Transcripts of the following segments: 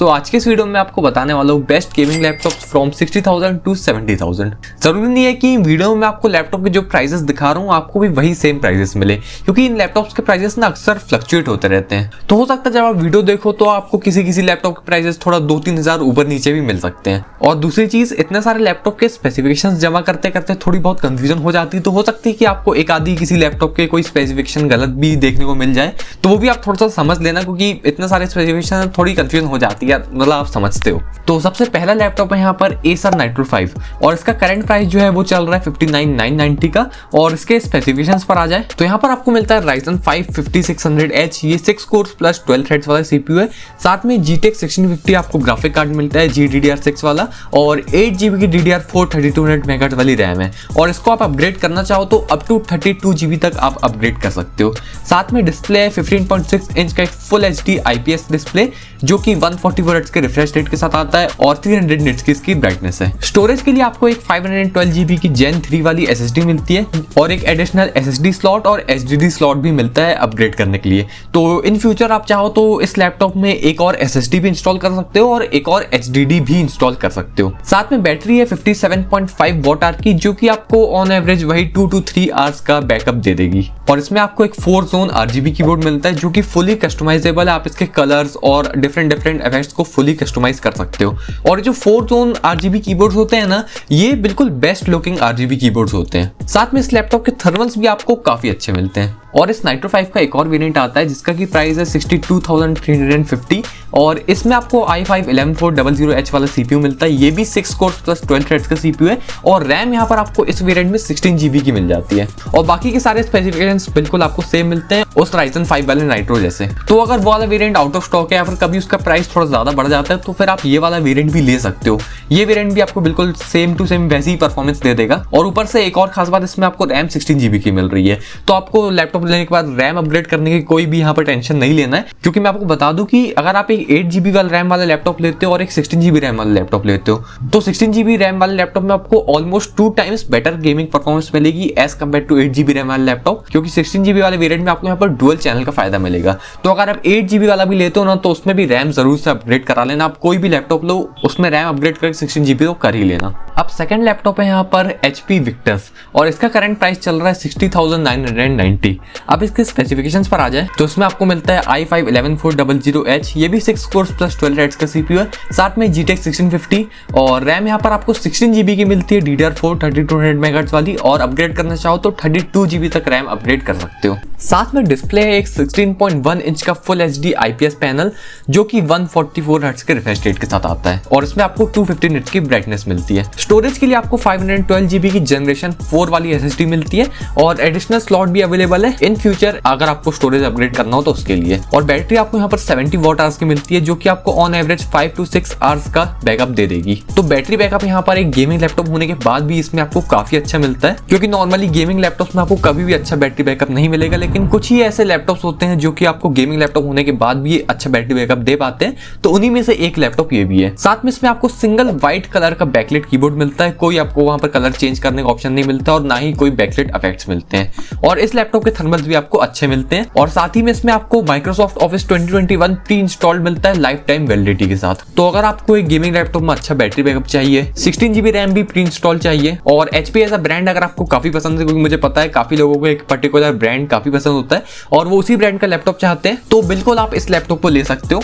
सो आज के इस वीडियो में आपको बताने वाला हूँ best gaming laptop from 60,000 to 70,000। जरूरी नहीं है कि वीडियो में आपको लैपटॉप के जो प्राइसेस दिखा रहा हूँ आपको भी वही सेम प्राइसेस मिले, क्योंकि इन लैपटॉप्स के प्राइसेस ना अक्सर फ्लक्चुएट होते रहते हैं। तो हो सकता है जब आप वीडियो देखो तो आपको किसी लैपटॉप के प्राइसेस थोड़ा 2-3 हज़ार ऊपर नीचे भी मिल सकते हैं। और दूसरी चीज, इतने सारे लैपटॉप के स्पेसिफिकेशंस जमा करते करते थोड़ी बहुत कंफ्यूजन हो जाती है। तो हो सकती है कि आपको एक आधी किसी लैपटॉप के कोई स्पेसिफिकेशन गलत भी देखने को मिल जाए, तो वो भी आप थोड़ा सा समझ लेना, क्योंकि इतने सारे स्पेसिफिकेशन थोड़ी कंफ्यूजन हो जाती है, मतलब आप समझते हो। तो सबसे पहला लैपटॉप है यहाँ पर Acer Nitro 5 और इसका करंट प्राइस जो है वो चल रहा है 59,990 का। और इसके स्पेसिफिकेशंस पर आ जाए तो यहाँ पर आपको मिलता है Ryzen 5 5600H, ये 6 कोर्स प्लस 12 थ्रेड्स वाला CPU है। साथ में GTX 1650 आपको ग्राफिक कार्ड मिलता है GDDR6 वाला, और 8GB की DDR4 3200 मेगाहर्ट्ज वाली रैम है। और इसको आप अपग्रेड करना चाहो तो अप टू 32GB तक आप अपग्रेड कर सकते हो। साथ में डिस्प्ले है 15.6 इंच का एक फुल HD IPS डिस्प्ले जो कि 144 हर्ट्ज के रिफ्रेश रेट के साथ आता है और 300 निट्स की इसकी ब्राइटनेस है। स्टोरेज के लिए आपको एक 512GB की Gen 3 वाली SSD मिलती है और एक एडिशनल SSD स्लॉट और HDD स्लॉट भी मिलता है अपग्रेड करने के लिए। तो इन फ्यूचर आप चाहो तो इस लैपटॉप में एक और SSD भी इंस्टॉल कर सकते हो और एक और HDD भी इंस्टॉल कर सकते हो। साथ में बैटरी है 57.5 वॉट आवर की, जो कि आपको ऑन एवरेज वही 2 to 3 आवर्स का बैकअप दे देगी। और इसमें आपको एक 4 जोन RGB कीबोर्ड मिलता है जो कि फुली कस्टमाइजेबल है। आप इसके कलर्स और डिफरेंट इफेक्ट्स को फुली कस्टमाइज कर सकते हो। और जो 4 जोन RGB कीबोर्ड्स होते हैं ना, ये बिल्कुल बेस्ट लुकिंग RGB कीबोर्ड्स होते हैं। साथ में इस लैपटॉप के थर्मल्स भी आपको काफी अच्छे मिलते हैं। और इस Nitro 5 का एक और वेरिएंट आता है जिसका की प्राइस है 62,350 और इसमें आपको i5 11400H वाला CPU मिलता है। ये भी 6 कोर्स प्लस 12 थ्रेड्स का CPU है और रैम यहाँ पर आपको इस वेरिएंट में 16GB की मिल जाती है। और बाकी के सारे स्पेसिफिकेशंस बिल्कुल आपको सेम मिलते हैं उस Ryzen 5 वाले Nitro जैसे। तो अगर वो वाला वेरिएंट आउट ऑफ स्टॉक है या फिर कभी उसका प्राइस थोड़ा ज्यादा बढ़ जाता है तो फिर आप ये वाला वेरिएंट भी ले सकते हो। ये वेरिएंट भी आपको बिल्कुल सेम टू सेम वैसी ही परफॉर्मेंस दे देगा। और ऊपर से एक और खास बात, इसमें आपको रैम 16GB की मिल रही है। तो आपको लैपटॉप लेने के बाद रैम अपग्रेड करने की कोई भी यहाँ पर टेंशन नहीं लेना है, क्योंकि मैं आपको बता दूं कि अगर आप एक 8GB वाला रैम वाला लैपटॉप लेते हो और एक 16GB रैम वाला लैपटॉप लेते हो तो 16GB रैम वाले लैपटॉप में आपको almost 2 times better gaming performance मिलेगी as compared to 8GB RAM वाले लैपटॉप, क्योंकि 16GB वाले वेरिएंट में आपको यहाँ पर डुअल चैनल का फायदा मिलेगा। तो अगर आप 8GB वाला भी लेते हो ना तो उसमें भी रैम जरूर से अपग्रेड करा लेना। आप कोई भी लैपटॉप लो उसमें रैम अपग्रेड करके 16GB तो कर ही लेना। अब सेकंड लैपटॉप है यहाँ पर HP Victus और इसका करंट प्राइस चल रहा है 60,990। अब इसके स्पेसिफिकेशंस पर आ जाए तो इसमें आपको मिलता है i5 11400H, ये भी 6 कोर्स प्लस 12 थ्रेड्स का CPU है। साथ में GTX 1650 और रैम यहाँ पर आपको 16GB की मिलती है DDR4 3200 मेगाहर्ट्ज वाली, और अपग्रेड करना चाहो तो 32GB तक रैम अपग्रेड कर सकते हो। साथ में डिस्प्ले है एक 16.1 इंच का फुल HD IPS पैनल जो कि 144 हर्ट्ज के रिफ्रेश रेट के साथ आता है और इसमें आपको 250 निट्स की ब्राइटनेस मिलती है। स्टोरेज के लिए आपको 512GB की जनरेशन 4 वाली SSD मिलती है और एडिशनल स्लॉट भी अवेलेबल है इन फ्यूचर अगर आपको स्टोरेज अपग्रेड करना हो तो उसके लिए। और बैटरी आपको यहाँ पर 70 वॉट आवर्स की मिलती है जो कि आपको ऑन एवरेज 5 to 6 आवर्स का बैकअप दे देगी। तो बैटरी बैकअप यहाँ पर एक गेमिंग लैपटॉप होने के बाद भी इसमें आपको काफी अच्छा मिलता है, क्योंकि नॉर्मली गेमिंग लैपटॉप में आपको कभी भी अच्छा बैटरी बैकअप नहीं मिलेगा, लेकिन कुछ ही ऐसे लैपटॉप्स होते हैं जो कि आपको गेमिंग लैपटॉप होने के बाद भी अच्छा बैटरी बैकअप दे पाते हैं। तो उन्हीं में से एक लैपटॉप ये भी है। साथ में इसमें आपको सिंगल व्हाइट कलर का बैकलाइट कीबोर्ड मिलता है, कोई आपको वहां पर कलर चेंज करने का ऑप्शन नहीं मिलता और ना ही कोई बैकलाइट इफेक्ट्स मिलते हैं। और इस लैपटॉप के थर्मल्स भी आपको अच्छे मिलते हैं। और साथ ही में इसमें आपको Microsoft Office 2021 प्री इंस्टॉल्ड मिलता है लाइफ टाइम वैलिडिटी के साथ। तो अगर आपको एक गेमिंग लैपटॉप में अच्छा बैटरी बैकअप चाहिए, 16GB रैम भी प्री इंस्टॉल चाहिए, और HP एज अ ब्रांड अगर आपको काफी पसंद है, क्योंकि मुझे पता है काफी लोगों को एक पर्टिकुलर ब्रांड काफी पसंद होता है और वो उसी ब्रांड का लैपटॉप चाहते हैं, तो बिल्कुल आप इस लैपटॉप को ले सकते हो।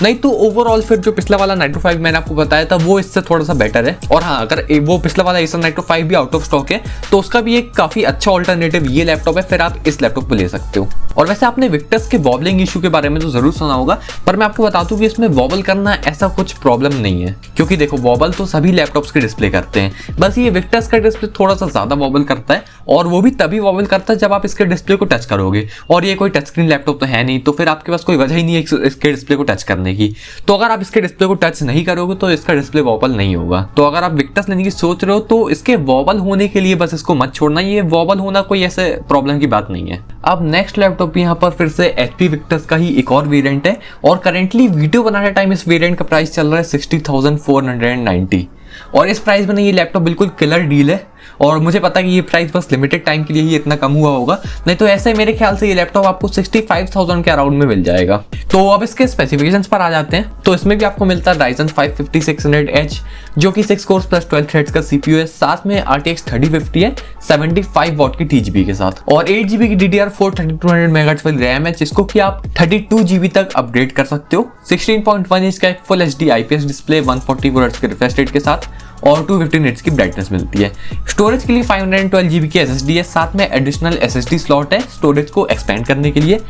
नहीं तो ओवरऑल फिर जो पिछला वाला Nitro 5 मैंने आपको बताया था वो इससे थोड़ा सा बेटर है। और हाँ, अगर वो पिछला वाला Acer Nitro 5 भी आउट ऑफ स्टॉक है तो उसका भी एक काफी अच्छा ऑल्टरनेटिव ये लैपटॉप है, फिर आप इस लैपटॉप को ले सकते हो। और वैसे आपने Victus के वॉबलिंग इशू के बारे में तो जरूर सुना होगा, पर मैं आपको बता दूं कि इसमें वॉबल करना ऐसा कुछ प्रॉब्लम नहीं है, क्योंकि देखो वॉबल तो सभी लैपटॉप्स के डिस्प्ले करते हैं, बस ये Victus का डिस्प्ले थोड़ा सा ज्यादा वॉबल करता है और वो भी तभी वॉबल करता है जब आप इसके डिस्प्ले को टच करोगे। और ये कोई टच स्क्रीन लैपटॉप तो है नहीं, तो फिर आपके पास कोई वजह ही नहीं है इसके डिस्प्ले को टच करने की। तो अगर आप इसके डिस्प्ले को टच नहीं करोगे तो इसका डिस्प्ले वॉबल नहीं होगा। तो अगर आप Victus लेने की सोच रहे हो तो इसके वॉबल होने के लिए बस इसको मत छोड़ना, ये वॉबल होना कोई ऐसे प्रॉब्लम की बात नहीं है। अब नेक्स्ट लैपटॉप यहाँ पर फिर से HP Victus का ही एक और वेरिएंट है और करेंटली वीडियो बनाने टाइम इस वेरिएंट का प्राइस चल रहा है 60,490 और इस प्राइस में ये लैपटॉप बिल्कुल किलर डील है। और मुझे पता है कि ये प्राइस बस लिमिटेड टाइम के लिए ही इतना कम हुआ होगा, नहीं तो ऐसे मेरे ख्याल से ये लैपटॉप आपको 65,000 के अराउंड में मिल जाएगा। तो अब इसके स्पेसिफिकेशंस पर आ जाते हैं। तो इसमें भी आपको मिलता है Ryzen 5 5600H जो कि 6 कोर्स प्लस 12 थ्रेड्स का CPU है, साथ में RTX 3050 है 75 वॉट की TGB के साथ, और 8 GB की DDR4 3200 MHz वाली रैम है जिसको कि आप 32 GB तक अपग्रेड कर सकते हो। 16.1 इंच का एक full HD IPS display 140 Hz के रिफ्रेश रेट के साथ और 250 निट्स की ब्राइटनेस मिलती है। स्टोरेज के लिए 512 GB की SSD है, साथ में एडिशनल SSD स्लॉट है स्टोरेज को एक्सपेंड करने के लिए।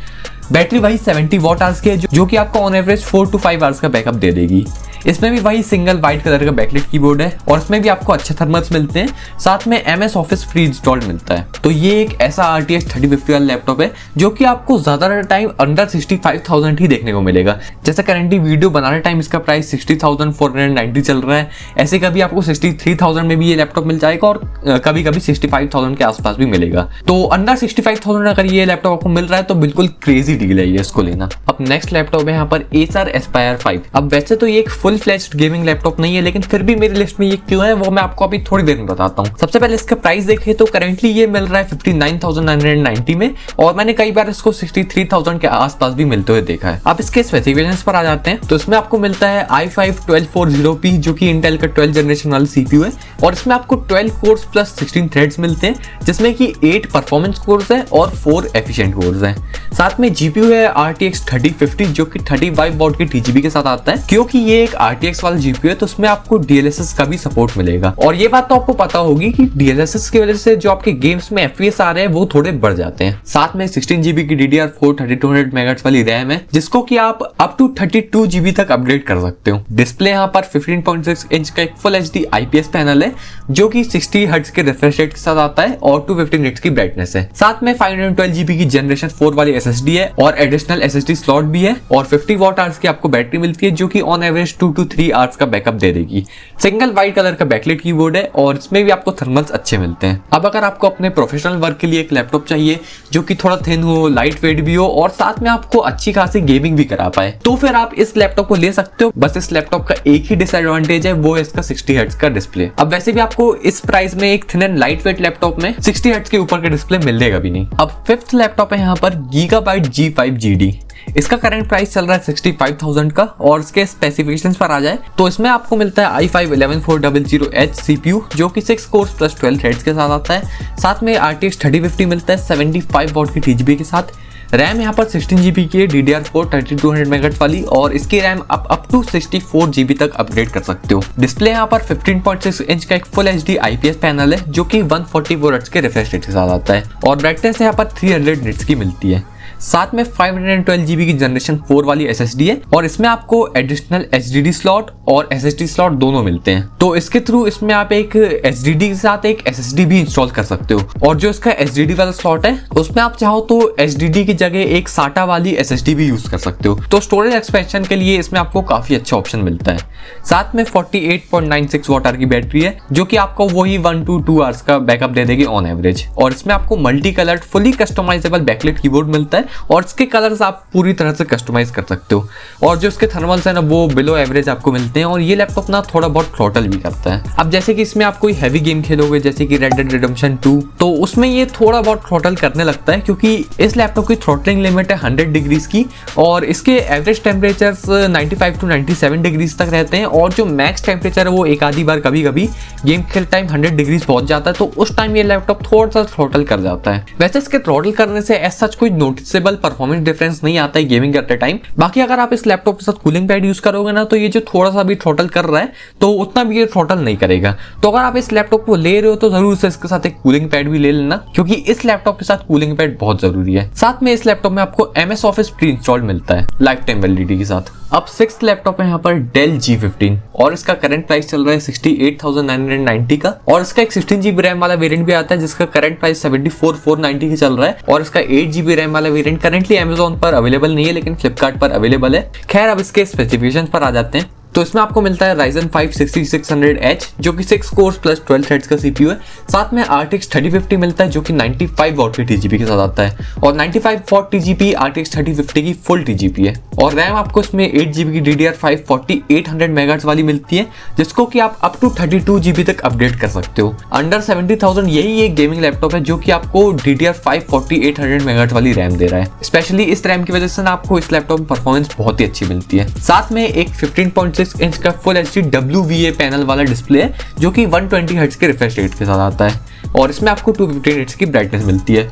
बैटरी वही 70 वॉट आवर्स की है जो कि आपको ऑन एवरेज 4 to 5 आवर्स का बैकअप दे देगी। इसमें भी वही सिंगल वाइट कलर का बैकलाइट कीबोर्ड है और इसमें भी आपको अच्छे थर्मल्स मिलते हैं, साथ में MS ऑफिस प्री इंस्टॉल्ड मिलता है। तो ये एक ऐसा RTX 3050 वाला लैपटॉप है जो कि आपको ज्यादा टाइम अंडर 65,000 ही देखने को मिलेगा। जैसे करंटली वीडियो बनाने टाइम इसका प्राइस 60,490 चल रहा है, ऐसे कभी आपको 63,000 में भी ये लैपटॉप मिल जाएगा और कभी कभी 65,000 के आसपास भी मिलेगा। तो अंडर 65,000 अगर ये लैपटॉप आपको मिल रहा है तो बिल्कुल क्रेजी डील है ये इसको लेना। अब नेक्स्ट लैपटॉप है यहाँ पर Acer Aspire 5। अब वैसे तो ये एक फुल फ्लेज्ड गेमिंग लैपटॉप नहीं है, लेकिन फिर भी मेरी लिस्ट में ये क्यों है वो मैं आपको अभी थोड़ी देर में बताता हूँ। सबसे पहले इसका प्राइस देखें तो करंटली ये मिल रहा है 59,990 में, और मैंने कई बार इसको 63,000 के आसपास भी मिलते हुए देखा है। अब इसके स्पेसिफिकेशंस पर आ जाते हैं। तो इसमें आपको मिलता है i5-1240P जो कि इंटेल का 12 जनरेशन वाला CPU है, और इसमें आपको 12 कोर्स प्लस 16 थ्रेड्स मिलते हैं जिसमें कि 8 परफॉर्मेंस कोर्स है और 4 एफिशिएंट कोर्स हैं। साथ में GPU है RTX 3050 जो कि 35 वॉट की TGB के साथ आता है। क्योंकि ये एक RTX वाला GPU है तो उसमें आपको DLSS का भी सपोर्ट मिलेगा, और ये बात तो आपको पता होगी कि DLSS की वजह से जो आपके गेम्स में FPS आ रहे हैं वो थोड़े बढ़ जाते हैं। साथ में 16 GB की DDR4 3200 MHz वाली रैम है जिसको कि आप अप टू 32 GB तक अपग्रेड कर सकते हो। डिस्प्ले यहाँ पर 15.6 इंच का एक फुल HD IPS पैनल है जो कि 60 हर्ट्ज के रिफ्रेश रेट के साथ आता है और 250 निट्स की ब्राइटनेस है। साथ में 512 GB की जनरेशन 4 वाली SSD है और एडिशनल SSD स्लॉट भी है, और 50 वॉट आवर्स की आपको बैटरी मिलती है जो कि ऑन एवरेज 2 to 3 आवर्स का बैकअप दे देगी। सिंगल वाइट कलर का बैकलाइट कीबोर्ड है और इसमें भी आपको थर्मल्स अच्छे मिलते हैं। अब अगर आपको अपने प्रोफेशनल वर्क के लिए एक लैपटॉप चाहिए जो कि थोड़ा थिन हो, लाइट वेट भी हो और साथ में आपको अच्छी खासी गेमिंग भी करा पाए, तो फिर आप इस लैपटॉप को ले सकते हो। बस इस लैपटॉप का एक ही डिसएडवांटेज है, वो है इसका 60 हर्ट्ज का डिस्प्ले। अब वैसे भी आपको इस प्राइस में एक thin and light weight laptop में 60 हर्ट्ज के ऊपर का डिस्प्ले मिलेगा भी नहीं। अब फिफ्थ लैपटॉप है यहाँ पर Gigabyte G5 GD। इसका करंट प्राइस चल रहा है 65,000 का, और इसके स्पेसिफिकेशंस पर आ जाए तो इसमें आपको मिलता है i5-11400H CPU जो कि 6 कोर्स प्लस 12 थ्रेड्स के साथ आता है। साथ में RTX 3050 मिलता है 75 वॉट की TGB के साथ। रैम यहाँ पर 16 GB की है DDR4 3200 MHz वाली, और इसकी रैम आप अप टू 64 GB तक अपग्रेड कर सकते हो। डिस्प्ले यहाँ पर 15.6 इंच का एक फुल HD IPS पैनल है जो कि 140 Hz के रिफ्रेश रेट के साथ आता है, और ब्राइटनेस यहाँ पर 300 निट्स की मिलती है। साथ में 512 GB की जनरेशन 4 वाली SSD है, और इसमें आपको एडिशनल HDD स्लॉट और SSD स्लॉट दोनों मिलते हैं। तो इसके थ्रू इसमें आप एक HDD के साथ एक SSD भी इंस्टॉल कर सकते हो, और जो इसका HDD वाला स्लॉट है उसमें आप चाहो तो HDD की जगह एक SATA वाली SSD भी यूज कर सकते हो। तो स्टोरेज एक्सपेंशन के लिए इसमें आपको काफी अच्छा ऑप्शन मिलता है। साथ में 48.96 वॉट आवर की बैटरी है जो कि आपको वही 1 to 2 आवर्स का बैकअप दे देगी ऑन एवरेज, और इसमें आपको multi coloured fully customisable backlight keyboard मिलता है, और इसके कलर्स आप पूरी तरह से कस्टमाइज कर सकते हो। और जो इसके थर्मल्स है ना वो बिलो एवरेज आपको मिलते हैं, और ये लैपटॉप ना थोड़ा बहुत थ्रॉटल भी करता है। अब जैसे कि इसमें आप कोई हैवी गेम खेलोगे जैसे कि Red Dead Redemption 2, तो उसमें ये थोड़ा बहुत थ्रॉटल करने लगता है क्योंकि इस लैपटॉप की थ्रॉटलिंग लिमिट है 100 डिग्रीज की, और इसके एवरेज टेम्परेचर्स 95 to 97 डिग्रीज तक रहते हैं, और जो मैक्स टेम्परेचर है वो एक आधी बार कभी कभी गेम खेल टाइम 100 डिग्रीज पहुंच जाता है, तो उस टाइम ये लैपटॉप थोड़ा सा थ्रॉटल कर जाता है। वैसे इसके थ्रॉटल करने से एज सच कोई नोटिसेबल परफॉर्मेंस डिफरेंस नहीं आता है गेमिंग करते टाइम। बाकी अगर आप इस लैपटॉप के साथ कूलिंग पैड यूज करोगे ना तो ये जो थोड़ा सा भी थ्रॉटल कर रहा है तो उतना भी ये थ्रॉटल नहीं करेगा। तो अगर आप इस लैपटॉप को ले रहे हो तो जरूर से इसके साथ एक कूलिंग पैड भी ले लेना, क्योंकि इस लैपटॉप के साथ कूलिंग पैड बहुत जरूरी है। साथ में इस लैपटॉप में आपको MS ऑफिस प्री इंस्टॉल्ड मिलता है लाइफ टाइम वैलिडिटी के साथ। अब सिक्स्थ लैपटॉप है यहाँ पर Dell G15, और इसका करंट प्राइस चल रहा है 68,990 का, और इसका एक 16 GB रैम वाला वेरिएंट भी आता है जिसका करंट प्राइस 74,490 का चल रहा है, और इसका 8 GB रैम वाला वेरिएंट करंटली Amazon पर अवेलेबल नहीं है लेकिन फ्लिपकार्ट पर अवेलेबल है। खैर अब इसके स्पेसिफिकेशंस पर आ जाते हैं। तो इसमें आपको मिलता है Ryzen 5 6600H जो कि 6 कोर्स प्लस 12 थ्रेड्स का सीपीयू है। साथ में RTX 3050 मिलता है जो कि 95 वॉट की TGP के साथ आता है और 95 वॉट TGP RTX 3050 की फुल TGP है। और रैम आपको इसमें 8GB की DDR5 4800 MHz वाली मिलती है जिसको कि आप अप टू 32GB तक अपडेट कर सकते हो। अंडर 70,000 यही एक गेमिंग लैपटॉप है जो कि आपको DDR5 4800 MHz वाली रैम दे रहा है। स्पेशली इस रैम की वजह से ना आपको इस लैपटॉप में परफॉर्मेंस बहुत ही अच्छी मिलती है। साथ में एक 15.6 इंच का फुल HD WVA पैनल वाला डिस्प्ले है जो कि 120 हर्ट्ज के रिफ्रेश रेट के साथ आता है और इसमें आपको 250 निट्स की ब्राइटनेस मिलती है।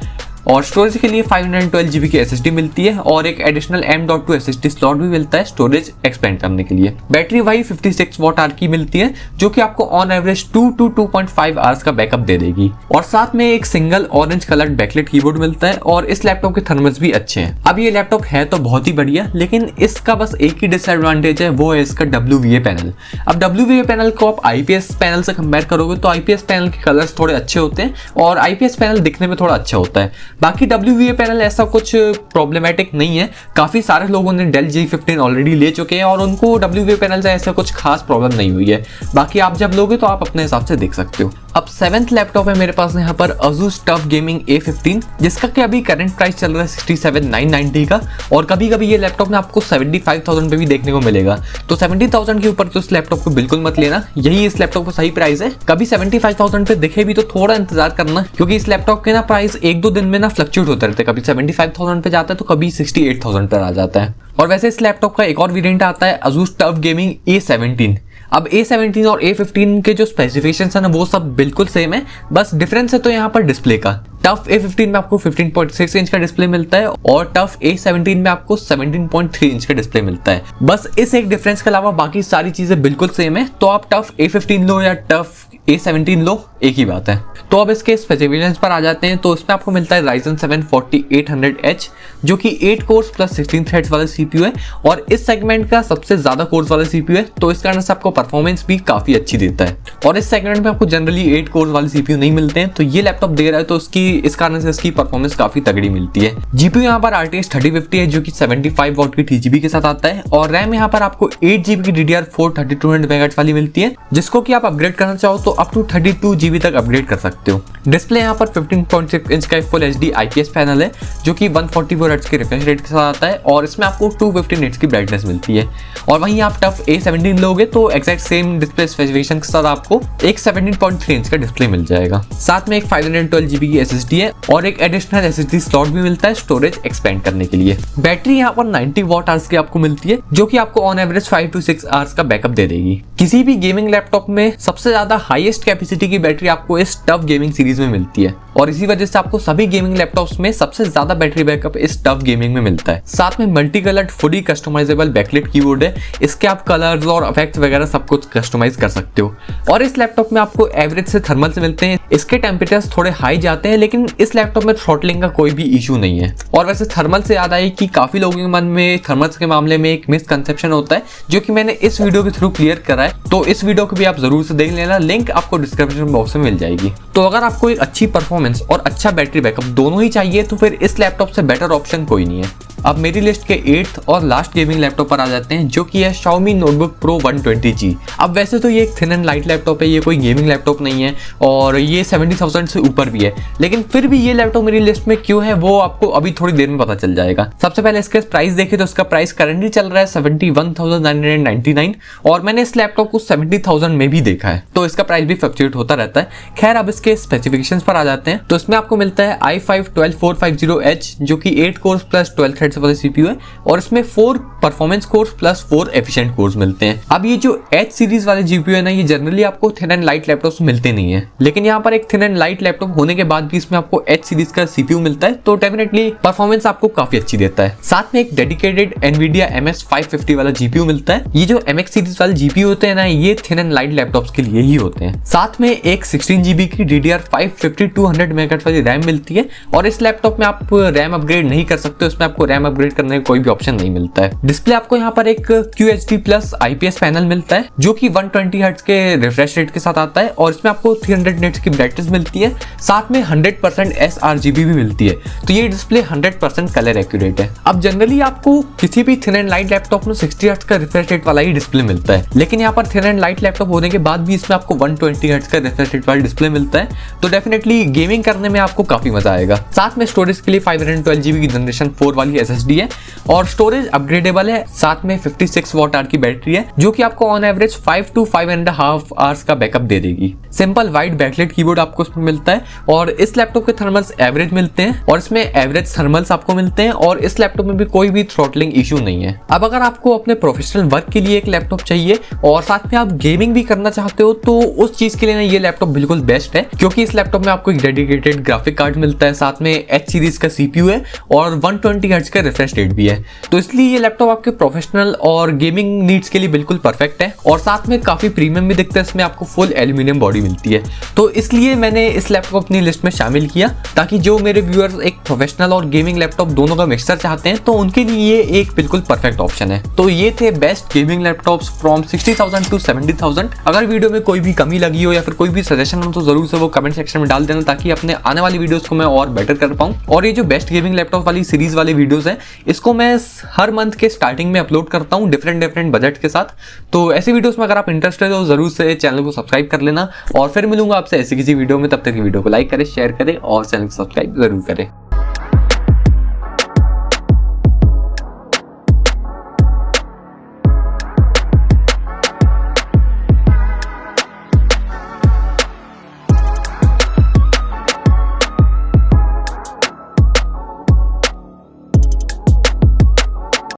और स्टोरेज के लिए 512GB की SSD मिलती है और एक एडिशनल M.2 SSD स्लॉट भी मिलता है स्टोरेज एक्सपेंड करने के लिए। बैटरी वही 56 वॉट आवर की मिलती है जो कि आपको ऑन एवरेज 2 to 2.5 आवर्स का बैकअप दे देगी। और साथ में एक single orange coloured backlight keyboard मिलता है और इस लैपटॉप के थर्मल्स भी अच्छे हैं। अब ये लैपटॉप है तो बहुत ही बढ़िया, लेकिन इसका बस एक ही डिसएडवांटेज है, वो है इसका WVA पैनल। अब WVA पैनल को आप IPS पैनल से कंपेयर करोगे तो IPS पैनल के कलर्स थोड़े अच्छे होते हैं और IPS पैनल दिखने में थोड़ा अच्छा होता है। बाकी WVA पैनल ऐसा कुछ प्रॉब्लमेटिक नहीं है। काफी सारे लोगों ने डेल G15 ऑलरेडी ले चुके हैं और उनको WVA पैनल से ऐसा कुछ खास प्रॉब्लम नहीं हुई है। बाकी आप जब लोगे तो आप अपने हिसाब से देख सकते हो। अब 7th लैपटॉप है मेरे पास यहाँ पर Asus TUF Gaming A15 जिसका कि अभी करंट प्राइस चल रहा है 67,990 का और कभी कभी ये लैपटॉप ना आपको 75,000 पे भी देखने को मिलेगा। तो 70,000 के ऊपर तो इस लैपटॉप को बिल्कुल मत लेना, यही इस लैपटॉप का सही प्राइस है। कभी 75,000 पे दिखे भी तो थोड़ा इंतजार करना क्योंकि इस लैपटॉप के ना प्राइस 1-2 दिन में ना फ्लक्चुएट होता रहता है, कभी 75,000 पे जाता है तो कभी 68,000 पर आ जाता है। और वैसे इस लैपटॉप का एक और वेरिएंट आता है Asus TUF Gaming A17। अब A17 और A15 के जो स्पेसिफिकेशंस है ना वो सब बिल्कुल सेम है, बस डिफरेंस है तो यहाँ पर डिस्प्ले का। TUF A15 में आपको 15.6 इंच का डिस्प्ले मिलता है और TUF A17 में आपको 17.3 इंच का डिस्प्ले मिलता है। बस इस एक डिफरेंस के अलावा बाकी सारी चीजें बिल्कुल सेम है। तो आप TUF A15 लो या TUF A17 लो, एक ही बात है। तो अब इसके स्पेसिफिकेशंस पर आ जाते हैं। तो इसमें आपको मिलता है Ryzen 7 4800H जो कि 8 कोर्स प्लस 16 थ्रेड्स वाला CPU है और इस सेगमेंट का सबसे ज्यादा कोर्स वाला CPU है, तो इस कारण से आपको परफॉर्मेंस भी काफी अच्छी देता है। और इस सेगमेंट में आपको जनरली 8 कोर्स वाले CPU नहीं मिलते हैं, तो ये लैपटॉप दे रहा है तो इस कारण से इसकी परफॉर्मेंस काफी तगड़ी मिलती है। GPU यहाँ पर RTX 3050 है जो कि 75 वॉट की TGP के साथ आता है और रैम यहाँ पर आपको 8GB की DDR4 3200 MHz वाली मिलती है जिसको कि आप अपग्रेड करना चाहो तो अप टू 32GB तक अपग्रेड कर सकते हो। डिस्प्ले यहाँ पर 15.6 इंच का फुल HD IPS पैनल है जो कि 144 हर्ट्ज के रिफ्रेश रेट के साथ आता है और इसमें आपको 250 निट्स की ब्राइटनेस मिलती है। और वहीं आप TUF A17 लोगे तो एक्जैक्ट सेम डिस्प्ले स्पेसिफिकेशन के साथ आपको एक 17.3 इंच का डिस्प्ले मिल जाएगा। साथ में एक 512GB की SSD है और एक एडिशनल SSD स्लॉट भी मिलता है स्टोरेज एक्सपेंड करने के लिए। बैटरी यहाँ पर 90 वॉट आवर्स की आपको मिलती है जो कि आपको ऑन एवरेज 5 to 6 आवर्स का बैकअप दे देगी। किसी भी गेमिंग लैपटॉप में सबसे ज्यादा हाईएस्ट कैपेसिटी की बैटरी आपको इस TUF गेमिंग सीरीज में मिलती है और इसी वजह से आपको सभी गेमिंग लैपटॉप्स में सबसे ज्यादा बैटरी बैकअप इस TUF गेमिंग में मिलता है। साथ में multi coloured fully customisable backlight keyboard है, इसके आप कलर्स और इफेक्ट्स वगैरह सब कुछ कस्टमाइज कर सकते हो। और इस लैपटॉप में आपको एवरेज से थर्मल्स मिलते हैं, इसके टेम्परेचर्स थोड़े हाई जाते हैं लेकिन इस लैपटॉप में थ्रॉटलिंग का कोई भी इशू नहीं है। और वैसे थर्मल से याद आई कि काफी लोगों के मन में थर्मल्स के मामले में एक मिसकंसेप्शन होता है जो कि मैंने इस वीडियो के थ्रू क्लियर करा है, तो इस वीडियो को भी आप जरूर से देख लेना, लिंक आपको डिस्क्रिप्शन बॉक्स में मिल जाएगी। तो अगर आपको एक अच्छी परफॉर्मेंस और अच्छा बैटरी बैकअप दोनों ही चाहिए तो फिर इस लैपटॉप से बेटर ऑप्शन कोई नहीं है। अब मेरी लिस्ट के 8th और लास्ट गेमिंग लैपटॉप पर आ जाते हैं जो कि है Xiaomi Notebook Pro 120G। अब वैसे तो ये एक थिन एंड लाइट लैपटॉप है, ये कोई गेमिंग लैपटॉप नहीं है और ये 70,000 से ऊपर भी है, लेकिन फिर भी ये लैपटॉप मेरी लिस्ट में क्यों है वो आपको अभी थोड़ी देर में पता चल जाएगा। सबसे पहले इसके प्राइस देखें तो इसका प्राइस करंटली चल रहा है 71,999 और मैंने इस लैपटॉप को 70,000 में भी देखा है, तो इसका प्राइस भी फ्लक्चुएट होता रहता है। खैर अब इसके स्पेसिफिकेशंस पर आ जाते हैं। तो इसमें आपको मिलता है i5-12450H जो कि 8 कोर्स प्लस 12 थ्रेड्स वाले CPU है और इसमें 4 performance course plus 4 efficient course मिलते हैं। अब ये जो H सीरीज वाले GPU है ना, ये जनरली आपको थिन एंड लाइट लैपटॉप्स मिलते नहीं है, लेकिन यहाँ पर एक थिन एंड लाइट लैपटॉप होने के बाद भी इसमें आपको H सीरीज का CPU मिलता है, तो डेफिनेटली परफॉर्मेंस आपको काफी अच्छी देता है। साथ में एक डेडिकेटेड NVIDIA MS550 वाला GPU मिलता है। ये जो MX सीरीज वाले GPU होते हैं ना, ये थिन एंड लाइट लैपटॉप्स के लिए ही होते हैं। साथ में एक 16GB की DDR5 5200 MHz वाली रैम मिलती है और इस लैपटॉप में आप रैम अपग्रेड नहीं कर सकते, उसमें आपको रैम रैम अपग्रेड करने का कोई भी ऑप्शन नहीं मिलता है। डिस्प्ले आपको यहाँ पर एक QHD प्लस IPS पैनल मिलता है जो कि 120 हर्ट्ज के रिफ्रेश रेट के साथ आता है और इसमें आपको 300 निट्स की ब्राइटनेस मिलती है, साथ में 100% sRGB भी मिलती है। तो ये डिस्प्ले 100% कलर एक्यूरेट है। अब जनरली आपको किसी भी थिन एंड लाइट लैपटॉप में 60 हर्ट्ज का रिफ्रेश रेट वाला ही डिस्प्ले मिलता है, लेकिन यहाँ पर थिन एंड लाइट लैपटॉप होने के बाद भी इसमें आपको 120 हर्ट्ज का रिफ्रेश रेट वाला डिस्प्ले मिलता है। तो डेफिनेटली गेमिंग करने में आपको काफी मजा आएगा। साथ में स्टोरेज के लिए 512GB की जनरेशन 4 वाली SSD है और स्टोरेज अपग्रेडेबल है। साथ में 56 वॉट आवर की बैटरी है जो कि आपको ऑन एवरेज 5 to 5.5 आवर्स का बैकअप दे देगी। सिंपल वाइट बैकलाइट कीबोर्ड आपको इसमें मिलता है और इस लैपटॉप के थर्मल्स एवरेज मिलते हैं और इसमें एवरेज थर्मल्स आपको मिलते हैं और इस लैपटॉप में भी कोई भी थ्रॉटलिंग इशू नहीं है। अब अगर आपको अपने प्रोफेशनल वर्क के लिए एक लैपटॉप चाहिए और साथ में आप गेमिंग भी करना चाहते हो तो उस चीज के लिए ना ये लैपटॉप बिल्कुल बेस्ट है, क्योंकि इस लैपटॉप में आपको एक डेडिकेटेड ग्राफिक कार्ड मिलता है, साथ में H सीरीज का CPU है और 120 हर्ट्ज का रिफ्रेश रेट भी है। तो इसलिए ये लैपटॉप आपके प्रोफेशनल और गेमिंग नीड्स के लिए बिल्कुल परफेक्ट है और साथ में काफी प्रीमियम भी दिखता है। इसमें आपको फुल एल्यूमिनियम बॉडी मिलती है, तो इसलिए मैंने इस लैपटॉप अपनी लिस्ट में शामिल किया ताकि जो मेरे व्यूअर्स एक प्रोफेशनल और गेमिंग लैपटॉप दोनों का मिक्सचर चाहते हैं तो उनके लिए ये एक बिल्कुल परफेक्ट ऑप्शन है। तो ये थे best gaming laptops from 60,000 to 70,000। अगर वीडियो में कोई भी कमी लगी हो या फिर कोई भी सजेशन हो तो जरूर से वो कमेंट सेक्शन में डाल देना ताकि अपने आने वाली वीडियोस को मैं और बेटर कर पाऊं। और ये जो बेस्ट गेमिंग लैपटॉप वाली सीरीज वाले वीडियोस है इसको मैं हर मंथ के स्टार्टिंग में अपलोड करता हूं डिफरेंट बजट के साथ। तो ऐसी वीडियोस में अगर आप इंटरेस्टेड हो जरूर से चैनल को सब्सक्राइब कर लेना और फिर मिलूंगा आपसे ऐसी किसी वीडियो में। तब तक की वीडियो को लाइक करें, शेयर करें और चैनल को सब्सक्राइब जरूर करें।